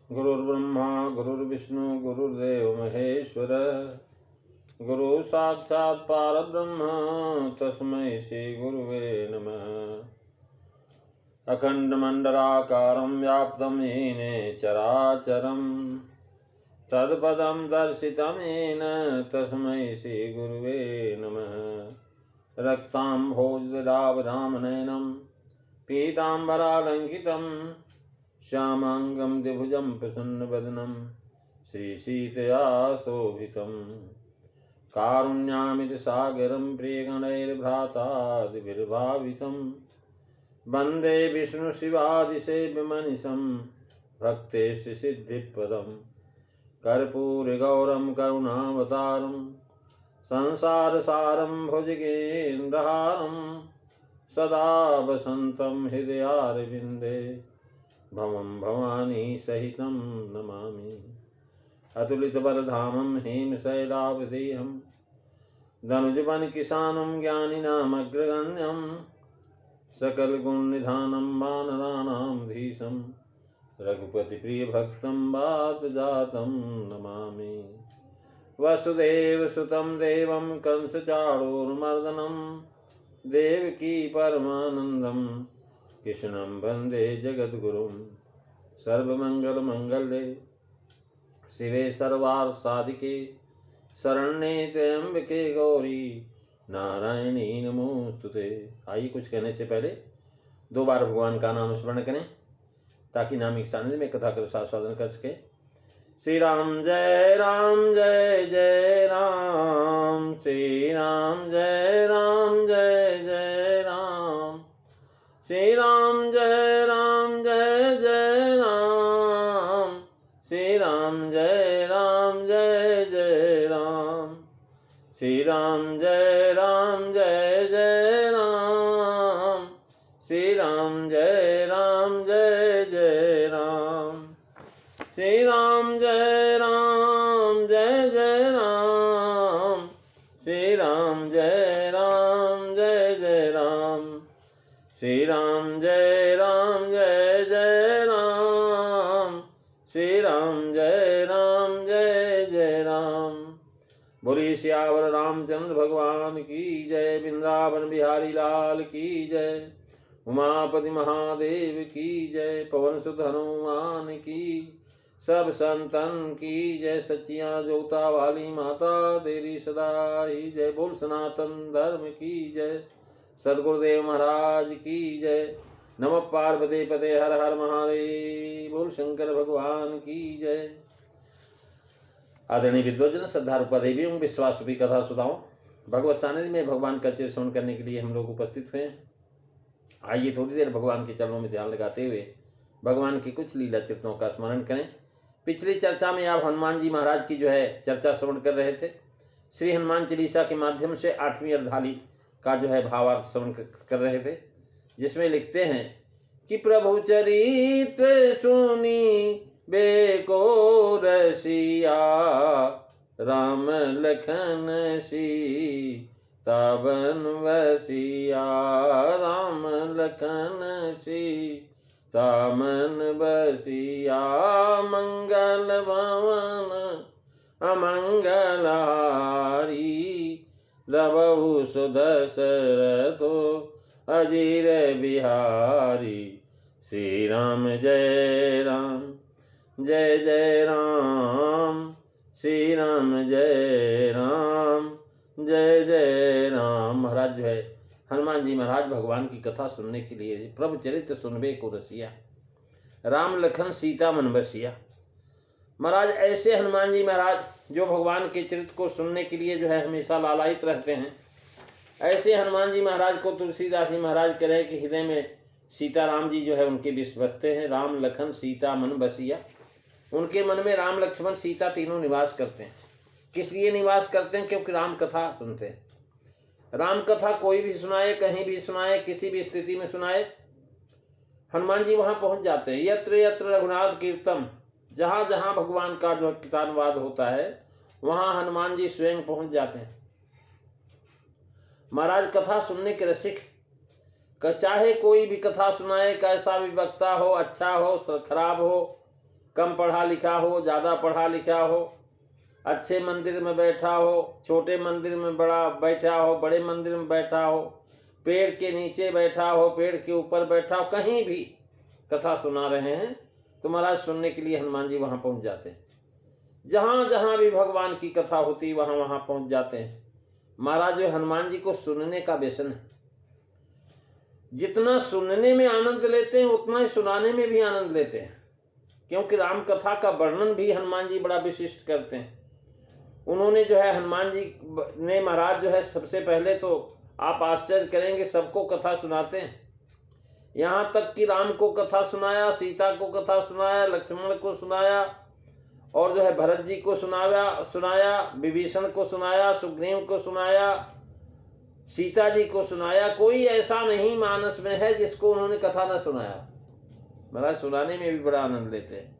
गुरुर्ब्रह्मा गुरुर्विष्णु गुरुर्देव महेश्वर गुरु साक्षात् परब्रह्म तस्मै श्री गुरुवे नमः। अखण्डमण्डलाकारं व्याप्तं येन चराचरं तत्पदं दर्शितं येन तस्मै श्री गुरुवे नमः। रक्ताम्भोजदाभरामनयनं पीताम्बरालङ्कितं श्यामांगं द्विभुजं प्रसन्नवदनं श्रीसीतया शोभितं। कारुण्यामित सागरं प्रियगणैर्भ्रातादिभिर्भावितं वन्दे विष्णुशिवादिसेव्यमनिशं भक्तेश सिद्धिप्रदं। कर्पूरगौरं करुणावतारं संसारसारं भुजगेन्द्रहारं सदा वसन्तं हृदयारविन्दे भवं भवानी सहितं नमामि। अतुलितबलधामं हेमशैलावदेहं धनुजवनकिशानं ज्ञानिनामग्रगण्यं सकलगुणनिधानं वानराणां धीशं रघुपतिप्रियभक्तं वातजातं नमामि। वसुदेवसुतं देवं कंसचाणूरमर्दनं देवकी परमानन्दं कृष्णं वन्दे जगद्गुरुं। सर्वमंगलमंगल्ये शिवे सर्वार्थसाधिके शरण्ये त्र्यंबके गौरी नारायणी नमोस्तुते। आइए कुछ कहने से पहले 2 बार भगवान का नाम स्मरण करें ताकि नामिक सानिध्य में कथा कर आस्वादन कर सके। श्री राम जय जय राम, श्री राम जय जय राम, श्री राम जय जय राम, श्री राम जय जय राम, श्री राम जय जय राम, श्री राम जय जय राम, श्री राम जय जय राम, श्री राम जय जय राम, श्री राम जय जय राम, श्री राम जय जय राम। बोलिए सियावर रामचंद्र भगवान की जय, वृंदावन बिहारी लाल की जय, उमापति महादेव की जय, पवन सुत हनुमान की, सब संतन की जय। सच्चियां जोता वाली माता तेरी सदा ही जय। बोल सनातन धर्म की जय, सदगुरुदेव महाराज की जय। नमः पार्वती पते हर हर महादेव। बोल शंकर भगवान की जय। आदरणीय विद्वजन, श्रद्धारूपा देवी एवं विश्वासरूपी कथा सुधाओं, भगवत सानिध्य में भगवान का चरित्र श्रवण करने के लिए हम लोग उपस्थित हुए। आइए थोड़ी देर भगवान के चरणों में ध्यान लगाते हुए भगवान की कुछ लीला चरित्रों का स्मरण करें। पिछली चर्चा में आप हनुमान जी महाराज की चर्चा श्रवण कर रहे थे। श्री हनुमान चालीसा के माध्यम से 8वीं अर्धाली का भावार्थ श्रवण कर रहे थे, जिसमें लिखते हैं कि प्रभु चरित्र सुनी बेको रसिया, राम लखन सीता बन बसिया, राम लखन सीता मन बसिया, मंगल भवन अमंगलहारी, लबहु सुदशरथो अजीर बिहारी। श्री राम जय जय राम, श्री राम जय जय राम। महाराज हनुमान जी महाराज भगवान की कथा सुनने के लिए प्रभु चरित्र सुनबे को रसिया, राम लखन सीता मन बसिया। महाराज ऐसे हनुमान जी महाराज जो भगवान के चरित्र को सुनने के लिए हमेशा लालायित रहते हैं, ऐसे हनुमान जी महाराज को तुलसीदास जी महाराज कह रहे हैं कि हृदय में सीताराम जी उनके विष बसते हैं। राम लखन सीता मन बसिया, उनके मन में राम लक्ष्मण सीता तीनों निवास करते हैं। किस लिए निवास करते हैं? क्योंकि राम कथा सुनते हैं। राम कथा कोई भी सुनाए, कहीं भी सुनाए, किसी भी स्थिति में सुनाए, हनुमान जी वहां पहुंच जाते हैं। यत्र यत्र रघुनाथ कीर्तन, जहां जहां भगवान का कीर्तनवाद होता है वहां हनुमान जी स्वयं पहुंच जाते हैं। महाराज कथा सुनने के रसिक, चाहे कोई भी कथा सुनाए, कैसा भी वक्ता हो, अच्छा हो खराब हो, कम पढ़ा लिखा हो, ज़्यादा पढ़ा लिखा हो, अच्छे मंदिर में बैठा हो, छोटे मंदिर में बड़ा बैठा हो, बड़े मंदिर में बैठा हो, पेड़ के नीचे बैठा हो, पेड़ के ऊपर बैठा हो, कहीं भी कथा सुना रहे हैं तो महाराज सुनने के लिए हनुमान जी वहाँ पहुँच जाते हैं। जहाँ जहाँ भी भगवान की कथा होती वहाँ वहाँ पहुँच जाते हैं। महाराज जो हनुमान जी को सुनने का व्यसन है, जितना सुनने में आनंद लेते हैं उतना ही सुनाने में भी आनंद लेते हैं, क्योंकि राम कथा का वर्णन भी हनुमान जी बड़ा विशिष्ट करते हैं। उन्होंने जो है हनुमान जी ने महाराज जो है सबसे पहले तो आप आश्चर्य करेंगे सबको कथा सुनाते हैं। यहाँ तक कि राम को कथा सुनाया, सीता को कथा सुनाया, लक्ष्मण को सुनाया, और जो है भरत जी को सुनाया, विभीषण को सुनाया, सुग्रीव को सुनाया, सीता जी को सुनाया। कोई ऐसा नहीं मानस में है जिसको उन्होंने कथा न सुनाया। महाराज सुनाने में भी बड़ा आनंद लेते हैं।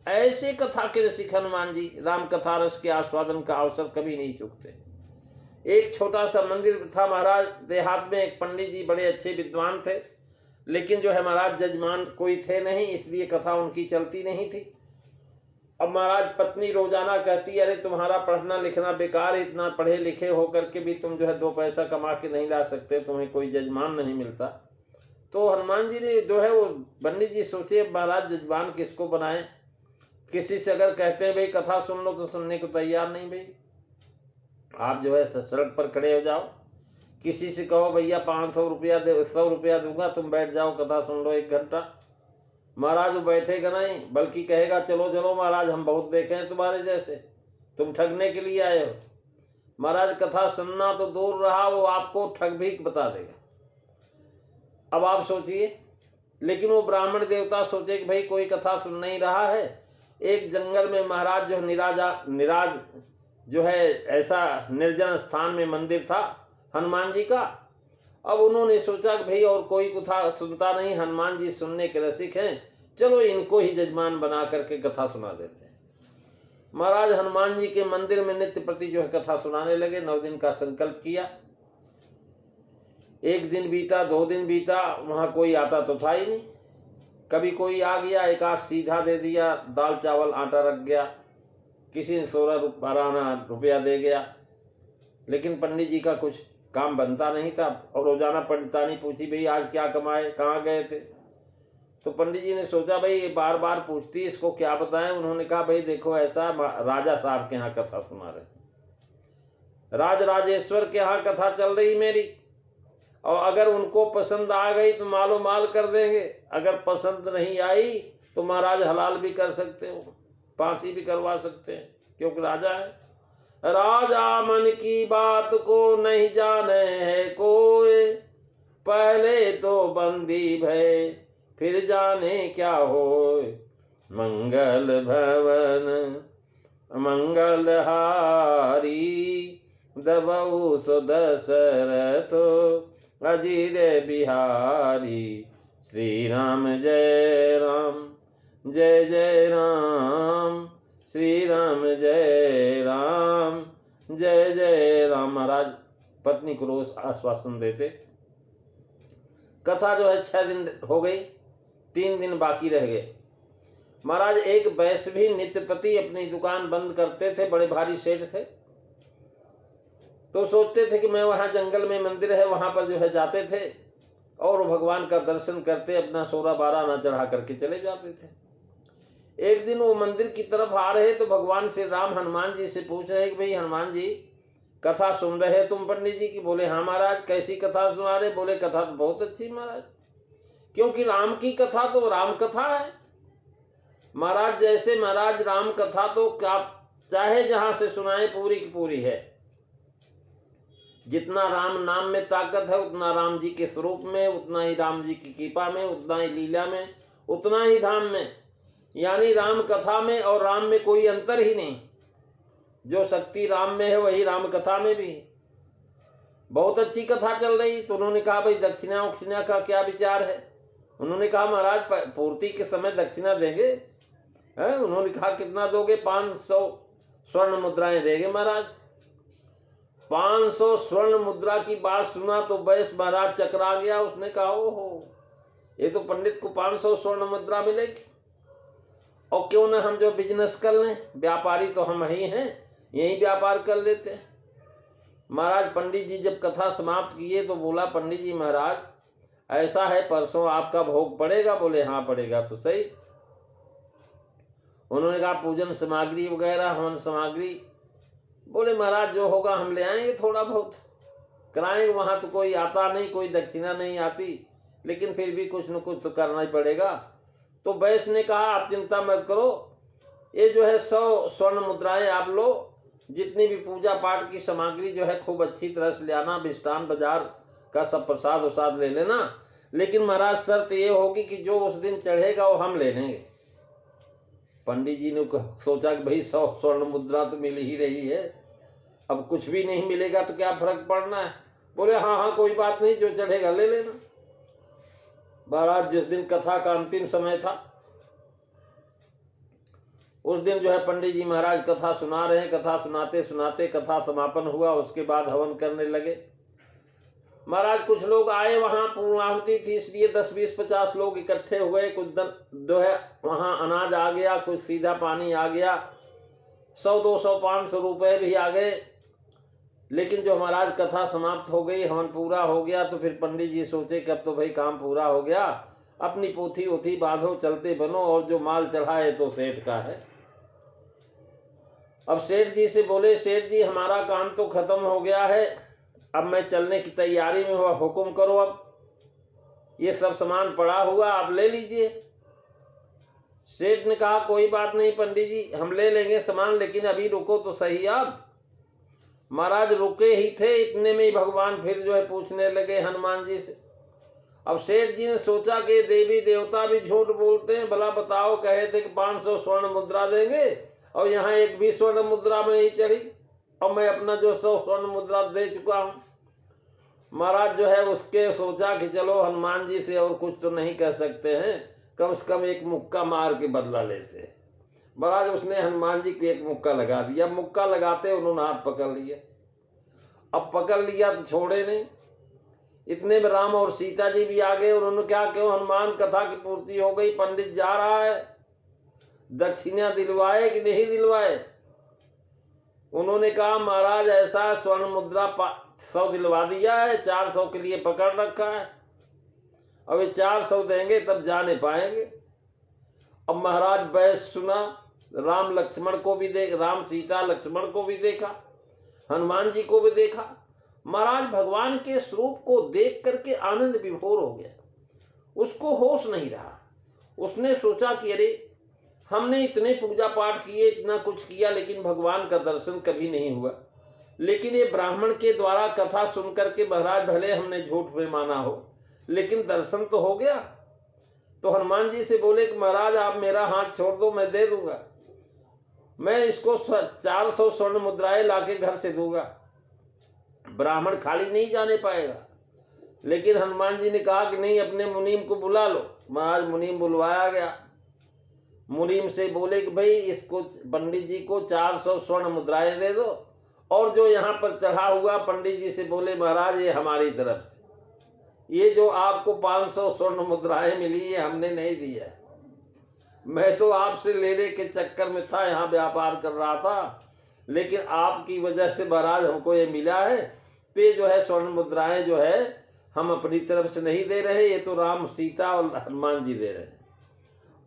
ऐसे कथा के रसिक हनुमान जी राम कथा रस के आस्वादन का अवसर कभी नहीं चूकते। एक छोटा सा मंदिर था महाराज देहात में, एक पंडित जी बड़े अच्छे विद्वान थे, लेकिन जो है महाराज जजमान कोई थे नहीं, इसलिए कथा उनकी चलती नहीं थी। अब महाराज पत्नी रोजाना कहती है, अरे तुम्हारा पढ़ना लिखना बेकार, इतना पढ़े लिखे होकर के भी तुम जो है 2 पैसा कमा के नहीं ला सकते, तुम्हें कोई जजमान नहीं मिलता। तो हनुमान जी ने जो है वो पंडित जी सोचे महाराज जजमान किसको बनाए। किसी से अगर कहते हैं भाई कथा सुन लो तो सुनने को तैयार नहीं। भाई आप जो है सड़क पर खड़े हो जाओ, किसी से कहो भैया 500 रुपया दे, 100 रुपया दूंगा, तुम बैठ जाओ कथा सुन लो 1 घंटा। महाराज वो बैठेगा नहीं, बल्कि कहेगा चलो चलो महाराज हम बहुत देखे हैं तुम्हारे जैसे, तुम ठगने के लिए आए हो। महाराज कथा सुनना तो दूर रहा, वो आपको ठग भी बता देगा। अब आप सोचिए, लेकिन वो ब्राह्मण देवता सोचे कि भाई कोई कथा सुन नहीं रहा है। एक जंगल में महाराज जो निराज जो है ऐसा निर्जन स्थान में मंदिर था हनुमान जी का। अब उन्होंने सोचा कि भाई और कोई कथा सुनता नहीं, हनुमान जी सुनने के रसिक हैं, चलो इनको ही जजमान बना करके कथा सुना देते हैं। महाराज हनुमान जी के मंदिर में नित्य प्रति जो है कथा सुनाने लगे। 9 दिन का संकल्प किया। 1 दिन बीता, 2 दिन बीता, वहाँ कोई आता तो था ही नहीं। कभी कोई आ गया, एक आध सीधा दे दिया, दाल चावल आटा रख गया, किसी ने 16 रुपया दे गया, लेकिन पंडित जी का कुछ काम बनता नहीं था। और रोजाना पंडितानी पूछी भाई आज क्या कमाए, कहाँ गए थे। तो पंडित जी ने सोचा भाई बार बार पूछती, इसको क्या बताएं। उन्होंने कहा भाई देखो ऐसा, राजा साहब के यहाँ कथा सुना रहे, राज राजेश्वर के यहाँ कथा चल रही मेरी, और अगर उनको पसंद आ गई तो मालो माल कर देंगे, अगर पसंद नहीं आई तो महाराज हलाल भी कर सकते हो, फांसी भी करवा सकते हैं, क्योंकि राजा है। राजा मन की बात को नहीं जाने है कोई, पहले तो बंदी भय फिर जाने क्या होए। मंगल भवन मंगलहारी दबऊ सो दशरथ अजीर बिहारी। श्री राम जय राम जय जय राम, श्री राम जय राम जय जय राम। महाराज पत्नी को रोज आश्वासन देते। कथा जो है 6 दिन हो गई, 3 दिन बाकी रह गए। महाराज एक वैश्य भी नित्यपति अपनी दुकान बंद करते थे, बड़े भारी सेठ थे, तो सोचते थे कि मैं वहाँ जंगल में मंदिर है वहाँ पर जो है जाते थे और भगवान का दर्शन करते, अपना 16-12 आना चढ़ा करके चले जाते थे। एक दिन वो मंदिर की तरफ आ रहे तो भगवान श्री राम हनुमान जी से पूछ रहे कि भाई हनुमान जी कथा सुन रहे तुम पंडित जी की? बोले हाँ महाराज। कैसी कथा सुना रहे? बोले कथा तो बहुत अच्छी महाराज, क्योंकि राम की कथा तो राम कथा है महाराज। जैसे महाराज राम कथा तो आप चाहे जहां से सुनाए पूरी की पूरी है। जितना राम नाम में ताकत है उतना राम जी के स्वरूप में, उतना ही राम जी की कृपा में, उतना ही लीला में, उतना ही धाम में, यानी राम कथा में और राम में कोई अंतर ही नहीं। जो शक्ति राम में है वही राम कथा में भी है। बहुत अच्छी कथा चल रही। तो उन्होंने कहा भाई दक्षिणा उक्षिणा का क्या विचार है? उन्होंने कहा महाराज पूर्ति के समय दक्षिणा देंगे। है? उन्होंने कहा कितना दोगे? 500 स्वर्ण मुद्राएं देंगे महाराज। 500 स्वर्ण मुद्रा की बात सुना तो बैस महाराज चकरा गया। उसने कहा ओहो, ये तो पंडित को 500 स्वर्ण मुद्रा मिलेगी। और क्यों ना हम जो बिजनेस कर लें, व्यापारी तो हम ही हैं, यही व्यापार कर लेते हैं। महाराज पंडित जी जब कथा समाप्त किए तो बोला, पंडित जी महाराज ऐसा है, परसों आपका भोग पड़ेगा? बोले हाँ पड़ेगा। तो सही। उन्होंने कहा पूजन सामग्री वगैरह, हवन सामग्री? बोले महाराज जो होगा हम ले आएंगे, थोड़ा बहुत कराएंगे। वहां तो कोई आता नहीं, कोई दक्षिणा नहीं आती, लेकिन फिर भी कुछ न कुछ तो करना ही पड़ेगा। तो वैश्य ने कहा आप चिंता मत करो, ये जो है 100 स्वर्ण मुद्राएं आप लो, जितनी भी पूजा पाठ की सामग्री जो है खूब अच्छी तरह से ले आना, मिष्ठान बाजार का सब प्रसाद वसाद ले लेना, लेकिन महाराज शर्त ये होगी कि जो उस दिन चढ़ेगा वो हम ले लेंगे। पंडित जी ने सोचा कि भाई 100 स्वर्ण मुद्रा तो मिल ही रही है, अब कुछ भी नहीं मिलेगा तो क्या फर्क पड़ना है। बोले हाँ हाँ कोई बात नहीं, जो चढ़ेगा ले लेना। महाराज जिस दिन कथा का अंतिम समय था, उस दिन जो है पंडित जी महाराज कथा सुना रहे हैं। कथा सुनाते सुनाते कथा समापन हुआ, उसके बाद हवन करने लगे। महाराज कुछ लोग आए, वहां पूर्णाहुति थी इसलिए 10 20 50 लोग इकट्ठे हो गए। कुछ जो है वहां अनाज आ गया, कुछ सीधा पानी आ गया, 100 200 500 रुपए भी आ गए। लेकिन जो महाराज कथा समाप्त हो गई, हवन पूरा हो गया, तो फिर पंडित जी सोचे कि अब तो भाई काम पूरा हो गया, अपनी पोथी ओथी बांधो, चलते बनो, और जो माल चढ़ाए तो सेठ का है। अब सेठ जी से बोले, सेठ जी हमारा काम तो खत्म हो गया है, अब मैं चलने की तैयारी में हुआ, हुक्म करो, अब ये सब सामान पड़ा हुआ आप ले लीजिए। सेठ ने कहा कोई बात नहीं पंडित जी, हम ले लेंगे सामान, लेकिन अभी रुको तो सही आप। महाराज रुके ही थे, इतने में ही भगवान फिर जो है पूछने लगे हनुमान जी से। अब सेठ जी ने सोचा कि देवी देवता भी झूठ बोलते हैं, भला बताओ कहे थे कि 500 स्वर्ण मुद्रा देंगे और यहाँ एक भी स्वर्ण मुद्रा में नहीं चढ़ी, और मैं अपना जो 100 स्वर्ण मुद्रा दे चुका हूं। महाराज जो है उसके सोचा कि चलो हनुमान जी से और कुछ तो नहीं कह सकते हैं, कम से कम एक मुक्का मार के बदला लेते हैं। महाराज उसने हनुमान जी को एक मुक्का लगा दिया। मुक्का लगाते उन्होंने हाथ पकड़ लिया। अब पकड़ लिया तो छोड़े नहीं। इतने में राम और सीता जी भी आ गए। उन्होंने क्या क्यों हनुमान, कथा की पूर्ति हो गई, पंडित जा रहा है, दक्षिणा दिलवाए कि नहीं दिलवाए? उन्होंने कहा महाराज ऐसा स्वर्ण मुद्रा 100 दिलवा दिया है, 400 के लिए पकड़ रखा है, अब ये 400 देंगे तब जाने पाएंगे। अब महाराज बैस सुना, राम लक्ष्मण को भी देख, राम सीता लक्ष्मण को भी देखा, हनुमान जी को भी देखा। महाराज भगवान के स्वरूप को देख करके आनंद विभोर हो गया, उसको होश नहीं रहा। उसने सोचा कि अरे हमने इतने पूजा पाठ किए, इतना कुछ किया, लेकिन भगवान का दर्शन कभी नहीं हुआ। लेकिन ये ब्राह्मण के द्वारा कथा सुन करके महाराज भले हमने झूठ में माना हो, लेकिन दर्शन तो हो गया। तो हनुमान जी से बोले कि महाराज आप मेरा हाथ छोड़ दो, मैं दे दूंगा, मैं इसको 400 स्वर्ण मुद्राएं लाके घर से दूंगा, ब्राह्मण खाली नहीं जाने पाएगा। लेकिन हनुमान जी ने कहा कि नहीं, अपने मुनीम को बुला लो। महाराज मुनीम बुलवाया गया। मुनीम से बोले कि भाई इसको, पंडित जी को 400 स्वर्ण मुद्राएं दे दो, और जो यहाँ पर चढ़ा हुआ, पंडित जी से बोले महाराज ये हमारी तरफ से, ये जो आपको 500 स्वर्ण मुद्राएं मिली ये हमने नहीं दिया, मैं तो आपसे लेने के चक्कर में था, यहाँ व्यापार कर रहा था, लेकिन आपकी वजह से महाराज हमको ये मिला है। तो जो है स्वर्ण मुद्राएं जो है हम अपनी तरफ से नहीं दे रहे, ये तो राम सीता और हनुमान जी दे रहे हैं,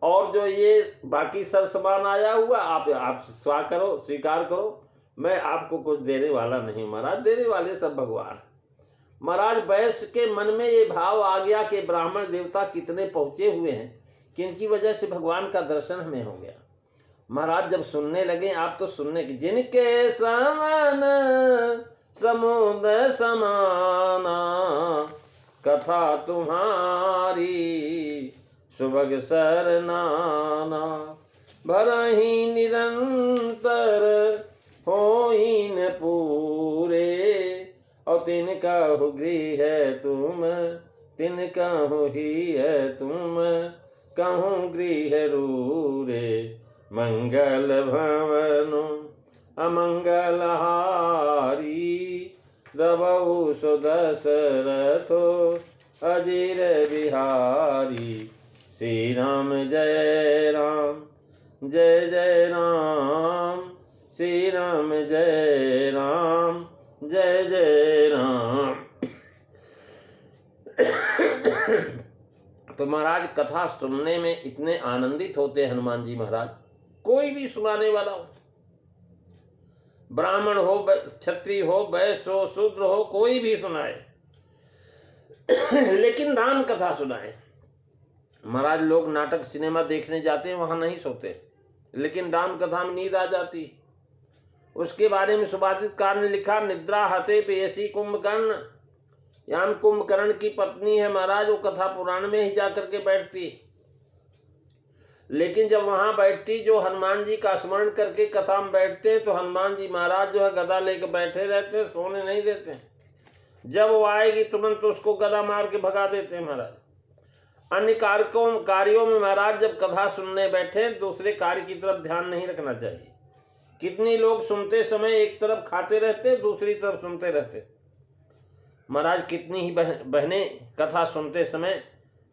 और जो ये बाकी सर सामान आया हुआ आप स्वीकार करो, मैं आपको कुछ देने वाला नहीं। महाराज देने वाले सब भगवान। महाराज वैश्य के मन में ये भाव आ गया कि ब्राह्मण देवता कितने पहुंचे हुए हैं, किनकी वजह से भगवान का दर्शन हमें हो गया। महाराज जब सुनने लगे, आप तो सुनने की, जिनके समान समुद्र समाना कथा तुम्हारी सुभग सरनाना, भरही निरंतर होई न पूरे, और तिनका हो गृह है तुम, तिनका हो ही है तुम, कहूँ गृह रूरे, मंगल भवनु अमंगल हारी, दबऊ सुदशरथो अजीर बिहारी, श्री राम जय राम जय जय राम, श्री राम जय राम, जय जय राम। तो महाराज कथा सुनने में इतने आनंदित होते हनुमान जी महाराज, कोई भी सुनाने वाला हो, ब्राह्मण हो, क्षत्रिय हो, वैश्य हो, शूद्र हो, कोई भी सुनाए लेकिन राम कथा सुनाए। महाराज लोग नाटक सिनेमा देखने जाते हैं, वहां नहीं सोते, लेकिन राम कथा में नींद आ जाती। उसके बारे में सुभाषितकार ने लिखा, निद्रा हते पेयसी कुंभकर्ण। याम कुंभकर्ण की पत्नी है महाराज, वो कथा पुराण में ही जाकर के बैठती, लेकिन जब वहां बैठती, जो हनुमान जी का स्मरण करके कथा में बैठते हैं, तो हनुमान जी महाराज जो है गदा लेकर बैठे रहते हैं, सोने नहीं देते। जब वो आएगी तुरंत तो उसको गदा मार के भगा देते हैं महाराज। अन्य कार्यों में महाराज जब कथा सुनने बैठे, दूसरे कार्य की तरफ ध्यान नहीं रखना चाहिए। कितनी लोग सुनते समय एक तरफ खाते रहते, दूसरी तरफ सुनते रहते। महाराज कितनी ही बहनें कथा सुनते समय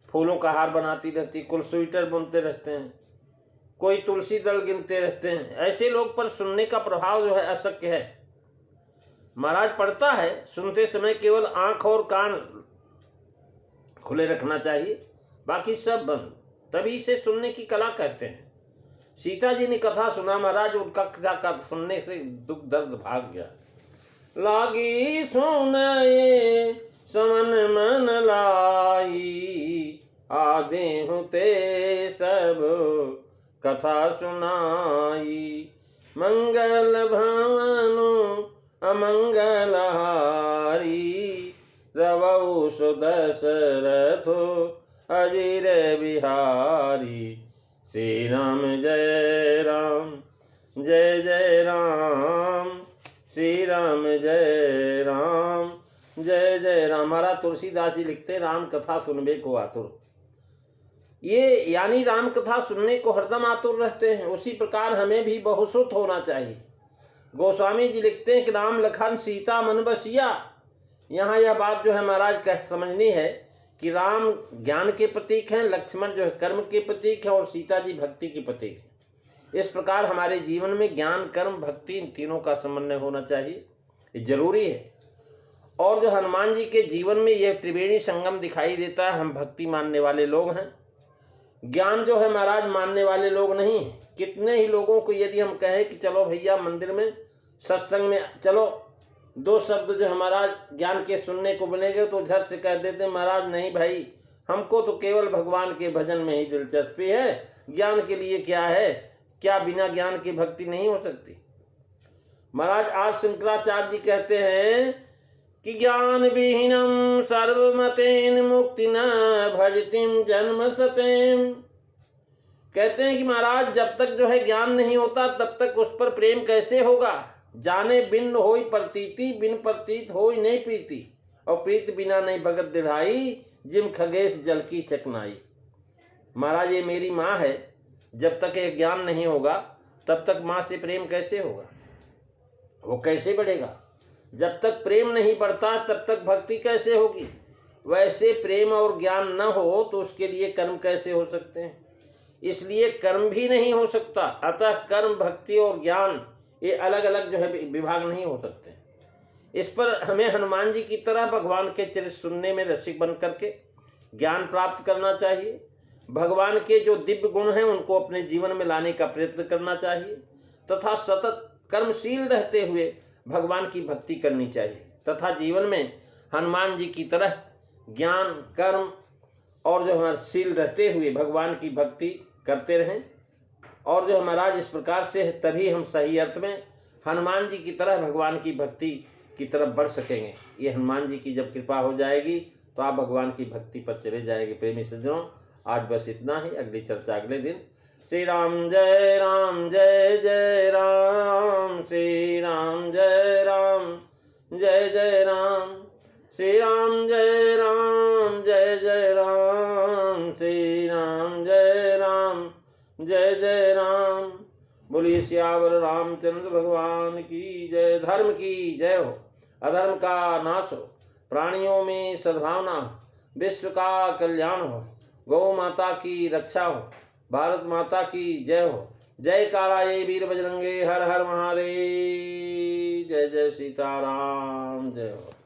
फूलों का हार बनाती रहती, कुल स्वेटर बुनते रहते हैं, कोई तुलसी दल गिनते रहते हैं। ऐसे लोग पर सुनने का प्रभाव जो है अशक्य है। महाराज पढ़ता है, सुनते समय केवल आंख और कान खुले रखना चाहिए, बाकी सब बंद, तभी इसे सुनने की कला कहते हैं। सीता जी ने कथा सुना महाराज, उनका कथा सुनने से दुख दर्द भाग गया। लागी सुनाए समन मन लाई, आदे होते सब कथा सुनाई। मंगल भवनु अमंगल हारी, रवौ सुदशरथो अजिर बिहारी। श्री राम जय राम, जय जय राम, श्री राम जय राम, जय जय राम। हमारा तुलसीदास जी लिखते, राम कथा सुनबे को आतुर। ये यानी राम कथा सुनने को हरदम आतुर रहते हैं। उसी प्रकार हमें भी बहुसुत होना चाहिए। गोस्वामी जी लिखते हैं कि राम लखन सीता मन बसिया। यहाँ यह बात जो है महाराज समझनी है कि राम ज्ञान के प्रतीक हैं, लक्ष्मण जो है कर्म के प्रतीक है, और सीता जी भक्ति के प्रतीक है। इस प्रकार हमारे जीवन में ज्ञान, कर्म, भक्ति, इन तीनों का समन्वय होना चाहिए, ये जरूरी है। और जो हनुमान जी के जीवन में यह त्रिवेणी संगम दिखाई देता है। हम भक्ति मानने वाले लोग हैं, ज्ञान जो है महाराज मानने वाले लोग नहीं। कितने ही लोगों को यदि हम कहें कि चलो भैया मंदिर में सत्संग में चलो, दो शब्द जो हमारा ज्ञान के सुनने को मिलेंगे, तो झट से कह देते महाराज नहीं भाई, हमको तो केवल भगवान के भजन में ही दिलचस्पी है, ज्ञान के लिए क्या है, क्या बिना ज्ञान की भक्ति नहीं हो सकती। महाराज आज शंकराचार्य जी कहते हैं कि ज्ञान विहीनम सर्वमतेन मुक्ति न भजतिम जन्म सतेम। कहते हैं कि महाराज जब तक जो है ज्ञान नहीं होता, तब तक उस पर प्रेम कैसे होगा। जाने बिन होई प्रतीति, बिन प्रतीत होई नहीं प्रीति, और प्रीत बिना नहीं भगत दिढ़ाई, जिम खगेश जल की चकनाई। महाराज ये मेरी माँ है, जब तक ये ज्ञान नहीं होगा तब तक माँ से प्रेम कैसे होगा, वो कैसे बढ़ेगा। जब तक प्रेम नहीं बढ़ता तब तक भक्ति कैसे होगी। वैसे प्रेम और ज्ञान न हो तो उसके लिए कर्म कैसे हो सकते हैं। इसलिए कर्म भी नहीं हो सकता। अतः कर्म, भक्ति और ज्ञान ये अलग अलग जो है विभाग नहीं हो सकते। इस पर हमें हनुमान जी की तरह भगवान के चरित्र सुनने में रसिक बन करके ज्ञान प्राप्त करना चाहिए। भगवान के जो दिव्य गुण हैं उनको अपने जीवन में लाने का प्रयत्न करना चाहिए, तथा सतत कर्मशील रहते हुए भगवान की भक्ति करनी चाहिए, तथा जीवन में हनुमान जी की तरह ज्ञान, कर्म और जो हमारे शील रहते हुए भगवान की भक्ति करते रहें। और जो महाराज इस प्रकार से है, तभी हम सही अर्थ में हनुमान जी की तरह भगवान की भक्ति की तरफ बढ़ सकेंगे। ये हनुमान जी की जब कृपा हो जाएगी तो आप भगवान की भक्ति पर चले जाएंगे। प्रेमी सज्जनों, आज बस इतना ही, अगली चर्चा अगले दिन। श्री राम जय राम, जय जय राम, श्री राम जय राम, जय जय राम, श्री राम जय राम, जय जय राम, श्री राम जय राम, जय जय राम। बोलिए सियावर रामचंद्र भगवान की जय। धर्म की जय हो, अधर्म का नाश हो, प्राणियों में सद्भावना हो, विश्व का कल्याण हो, गौ माता की रक्षा हो, भारत माता की जय हो। जय काला ये वीर बजरंगे, हर हर महादेव, जय जय सीताराम, जय हो।